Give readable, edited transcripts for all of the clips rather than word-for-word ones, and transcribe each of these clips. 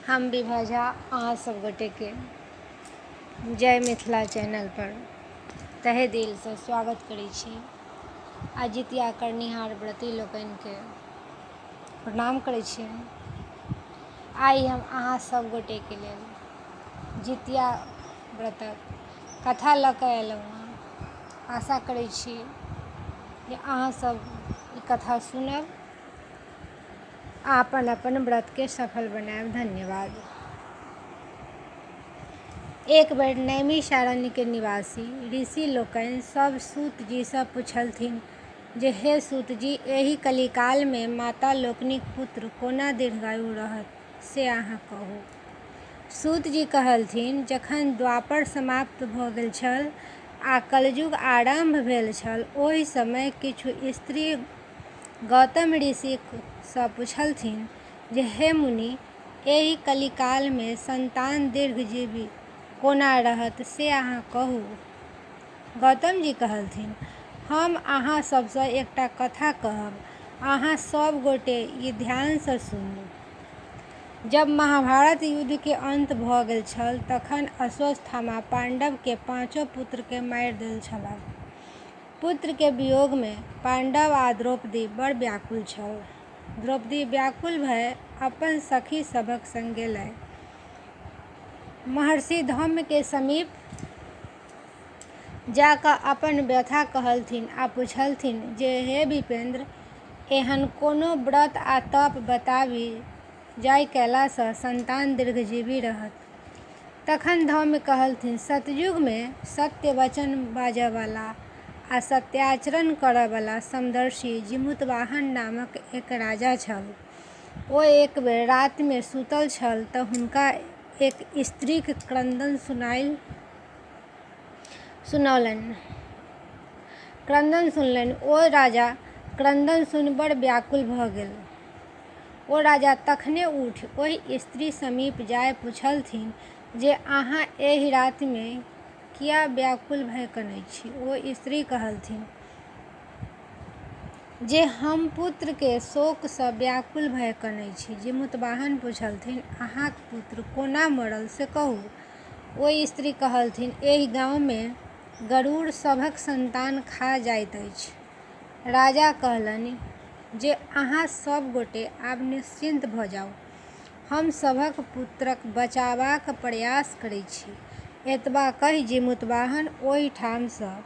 हम विभा झा अहाँ सब गोटे के जय मिथिला चैनल पर तहे दिल से स्वागत करै छी। आ जितिया करनिहार व्रती लोकनि के प्रणाम करै छी। आइ हम अहाँ सब गोटे के लेल जितिया व्रतक कथा लऽ कऽ अयलहुँ हँ। आशा करै छी जे अहाँ सब ई कथा सुनब आ अपन अपन व्रत के सफल बनायब। धन्यवाद। एक बेर नैमिषारण्य के निवासी ऋषि लोकनि सब सूत जी सँ पुछलथिन जे हे सूत जी, एहि कलिकाल में माता लोकनिक पुत्र कोना दीर्घायु रहत से अहाँ कहू। सूत जी कहलथिन, जखन द्वापर समाप्त भऽ गेल छल आ कलयुग आरंभ भेल छल, ओहि समय किछु स्त्री गौतम ऋषि सँ पुछलथिन जे हे मुनि, एहि कलिकाल में संतान दीर्घजीवी कोना रहत से अहाँ कहू। गौतम जी कहलथिन, हम अहाँ सबसँ एकटा कथा कहब, अहाँ सब गोटे ई ध्यान सँ सुनू। जब महाभारत युद्ध के अंत भऽ गेल छल तखन अश्वत्थामा पांडव के 5 पुत्र के मारि देल छलाह। पुत्र के वियोग में पांडव आ द्रौपदी बड़ व्याकुल छल। द्रौपदी व्याकुल भय अपन सखी सभक संग गेलै। महर्षि धम्म के समीप जा कऽ अपन व्यथा कहलथिन आ पुछलथिन जे हे विप्रेंद्र, एहन कोनो व्रत आ तप बताबी जाहि कयला सँ संतान दीर्घजीवी रहत। तखन धम्म कहलथिन, सतयुग में सत्य वचन बाजय वाला आ सत्याचरण करय वाला समदर्शी जिमुतवाहन नामक एक राजा छल। ओ एक बेर राति में सुतल छल तऽ हुनका एक स्त्रीक क्रंदन सुनलनि। ओ राजा क्रंदन सुनि बड़ व्याकुल भऽ गेल। ओ राजा तखने उठि ओहि स्त्री समीप जाय पुछलथिन जे अहाँ एहि राति में किया व्याकुल भय कनै छी। ओ स्त्री कहलथिन जे हम पुत्र के शोक सँ व्याकुल भय कनै छी। जिमुतवाहन पुछलथिन, अहाँक पुत्र कोना मरल से कहू। ओ स्त्री कहलथिन, एहि गाँव में गरुड़ सभक संतान खा जाइत अछि। राजा कहलनि जे अहाँ सब गोटे आब निश्चिंत भऽ जाउ, हम सभक पुत्रक बचाबाक प्रयास करै छी। एतबा कहि जिमुतवाहन ओहि ठाम सँ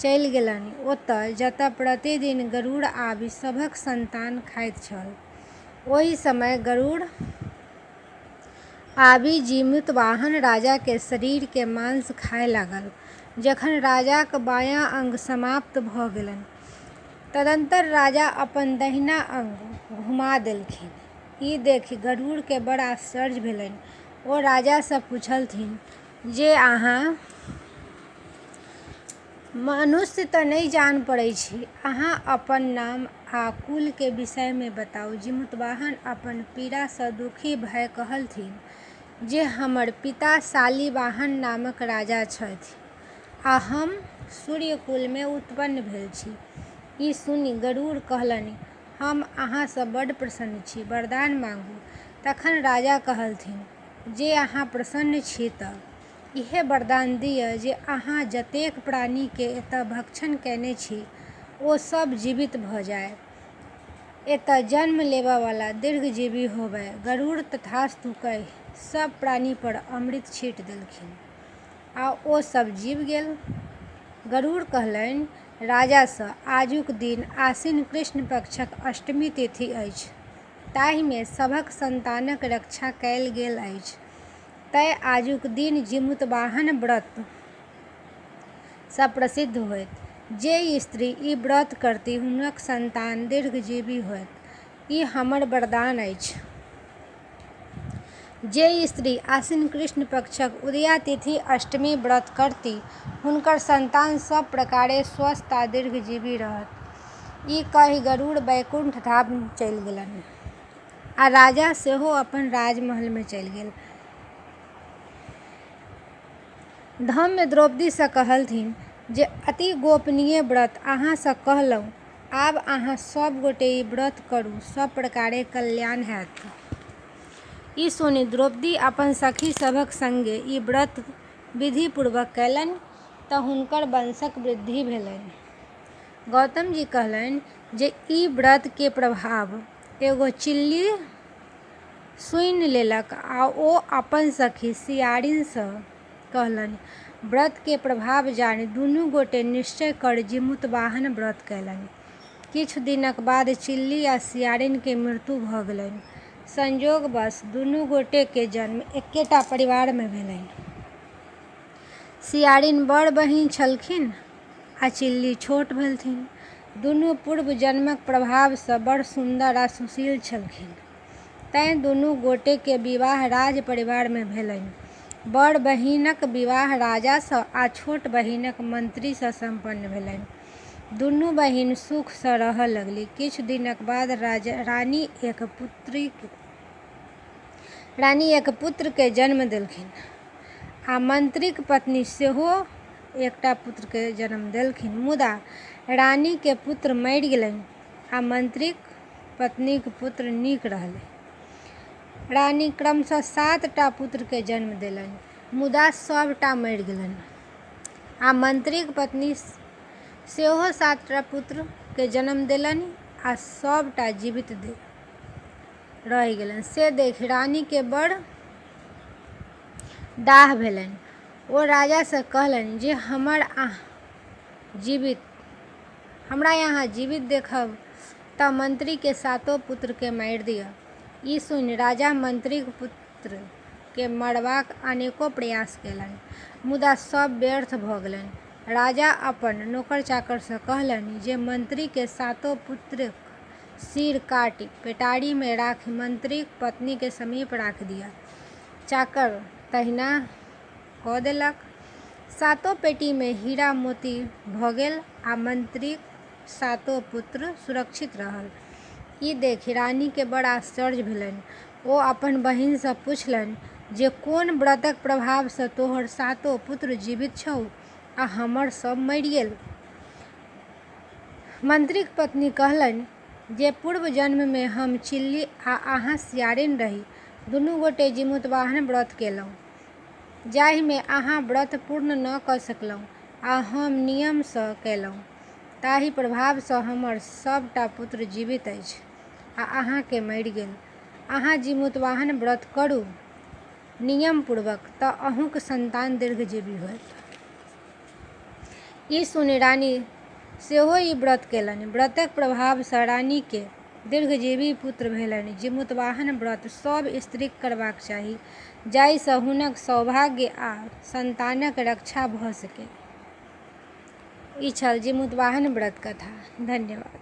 चलि गेलनि, ओतय जतय प्रतिदिन गरुड़ आबि सभक संतान खाइत छल। ओहि समय गरुड़ आबि जिमुतवाहन राजा के शरीर के मांस खाय लागल। जखन राजाक बायाँ अंग समाप्त भऽ गेलनि, तदंतर राजा अपन दहिना अंग घुमा देलखिन। ई देखि गरुड़ के बड़ आश्चर्य भेलनि। ओ राजा सँ पुछलथिन जे अहाँ मनुष्य तऽ नहि जान पड़ै छी, अहाँ अपन नाम आ कुल के विषय में बताउ। जिमुतवाहन अपन पीड़ा सँ दुखी भय कहलथिन जे हमर पिता शालिवाहन नामक राजा छथि आ हम सूर्य कुल में उत्पन्न भेल छी। ई सुनि गरुड़ कहलनि, हम अहाँ सँ बड़ प्रसन्न छी, वरदान मांगू। तखन राजा कहलथिन, जे अहाँ प्रसन्न छी तऽ इहे वरदान दिअ जे अहाँ जतेक प्राणी के एतय भक्षण कयने छी ओ सब जीवित भऽ जाय, एतय जन्म लेबय वाला दीर्घजीवी होबय। गरुड़ तथास्तु कहि सब प्राणी पर अमृत छीट देलखिन आ ओ सब जीव गेल। गरुड़ कहलनि राजा सँ, आजुक दिन आश्विन कृष्ण पक्षक अष्टमी तिथि अछि, ताहि में सभक संतानक रक्षा कयल गेल अछि, तेँ आजुक दिन जिमुतवाहन व्रत सँ प्रसिद्ध होयत। जे स्त्री ई व्रत करती हुनक संतान दीर्घजीवी होयत। ई हमर वरदान अछि। जे स्त्री आश्विन कृष्ण पक्षक उदया तिथि अष्टमी व्रत करती हुनकर संतान सब प्रकारे स्वस्थ आ दीर्घजीवी रहत। ई कहि गरुड़ वैकुंठ धाम चलि गेलनि आ राजा सेहो अपन राजमहल में चलि गेल। धम्म द्रौपदी सँ कहलथिन जे अति गोपनीय व्रत अहाँ सँ कहलहुँ, आब अहाँ सब गोटे ई व्रत करू, सब प्रकारे कल्याण हैत। ई सुनि द्रौपदी अपन सखी सभक संगे ई व्रत विधिपूर्वक कयलनि तऽ हुनकर वंशक वृद्धि भेलनि। गौतम जी कहलनि जे ई व्रत के प्रभाव एगो चिल्ली सुनि लेलक आ ओ अपन सखी सियारिन सँ कहलनि। व्रत के प्रभाव जानि दुनू गोटे निश्चय कर जिमुतवाहन व्रत कयलनि। किछु दिनक बाद चिल्ली आ सियारिन के मृत्यु भ' गेलनि। संयोगवश दुनू गोटे के जन्म एकेटा परिवार में भेलनि। सियारिन बड़ बहिन छलखिन आ चिल्ली छोट भेलथिन। दुनू पूर्व जन्मक प्रभाव सँ बड़ सुन्दर आ सुशील छलखिन। तैं दुनू गोटे के विवाह राज परिवार में भेलनि। बड़ बहिनक विवाह राजा सँ आ छोट बहिनक मंत्री सँ संपन्न भेलनि। दुनू बहिन सुख सँ रहय लगलीह। किछु दिनक बाद रानी एक पुत्र के जन्म देलखिन आ मंत्रीक पत्नी सेहो एकटा पुत्र के जन्म देलखिन। मुदा रानी के पुत्र मरि गेलनि आ मंत्रीक पत्नीक पुत्र नीक रहलै। रानी क्रमशः 7 टा पुत्र के जन्म देलनि, मुदा सबटा मरि गेलनि आ मंत्रीक पत्नी सेहो 7 टा पुत्र के जन्म देलनि आ सबटा जीवित रहि गेलनि। से देखि रानी के बड़ दाह भेलनि। ओ राजा सँ कहलनि जे हमरा यहाँ जीवित देखब तऽ मंत्री के 7 पुत्र के मारि दिअ। ई सुनि राजा मंत्रीक पुत्र के मारबाक अनेको प्रयास कयलनि, मुदा सब व्यर्थ भ' गेलनि। राजा अपन नौकर चाकर सँ कहलनि जे मंत्री के 7 पुत्रक सिर काटि पेटारी में राखि मंत्रीक पत्नी के समीप राखि दिअ। चाकर तहिना क' देलक। 7 पेटी में हीरा मोती भ' गेल आ मंत्रीक 7 पुत्र सुरक्षित रहल। ई देखि रानी के बड़ आश्चर्य भेलनि। ओ अपन बहिन सँ पुछलनि जे कोन व्रतक प्रभाव सँ तोहर 7 पुत्र जीवित छौ आ हमर सब मरि गेल। मंत्रीक पत्नी कहलनि जे पूर्व जन्म में हम चिल्ली आ अहाँ सियारिन रही। दुनू गोटे जिमुतवाहन व्रत केलहुँ, जाहि में अहाँ व्रत पूर्ण न क' सकलहुँ आ हम नियम सँ केलहुँ। ताहि प्रभाव सँ हमर सबटा पुत्र जीवित अछि आ अहाँ के मरि गेल। अहाँ जिमुतवाहन व्रत करू नियम पूर्वक तऽ अहूँक संतान दीर्घजीवी होयत। ई सुनि रानी सेहो ई व्रत केलनि। व्रतक प्रभाव सँ रानी के दीर्घजीवी पुत्र भेलनि। जिमुतवाहन व्रत सब स्त्रीक करबाक चाही, जाहि सँ हुनक सौभाग्य आ संतानक रक्षा भ' सकै। ई छल जिमुतवाहन व्रत कथा। धन्यवाद।